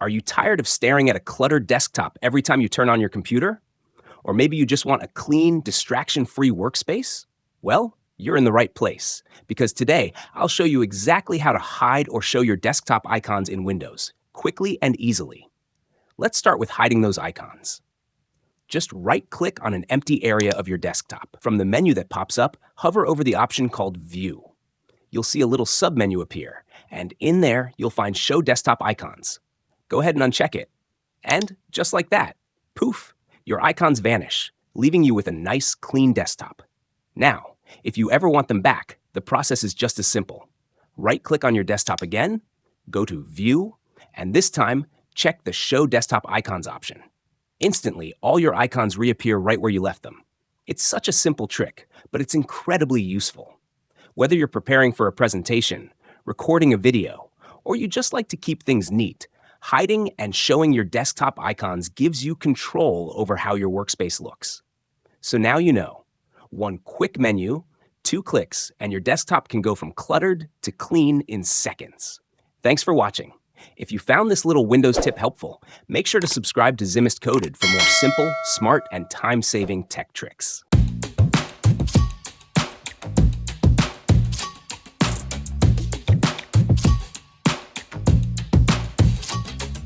Are you tired of staring at a cluttered desktop every time you turn on your computer? Or maybe you just want a clean, distraction-free workspace? Well, you're in the right place, because today I'll show you exactly how to hide or show your desktop icons in Windows, quickly and easily. Let's start with hiding those icons. Just right-click on an empty area of your desktop. From the menu that pops up, hover over the option called View. You'll see a little submenu appear, and in there you'll find Show Desktop Icons. Go ahead and uncheck it. And just like that, poof, your icons vanish, leaving you with a nice, clean desktop. Now, if you ever want them back, the process is just as simple. Right-click on your desktop again, go to View, and this time, check the Show Desktop Icons option. Instantly, all your icons reappear right where you left them. It's such a simple trick, but it's incredibly useful. Whether you're preparing for a presentation, recording a video, or you just like to keep things neat, hiding and showing your desktop icons gives you control over how your workspace looks. So now you know. One quick menu, 2 clicks, and your desktop can go from cluttered to clean in seconds. Thanks for watching. If you found this little Windows tip helpful, make sure to subscribe to Zimist Coded for more simple, smart, and time-saving tech tricks.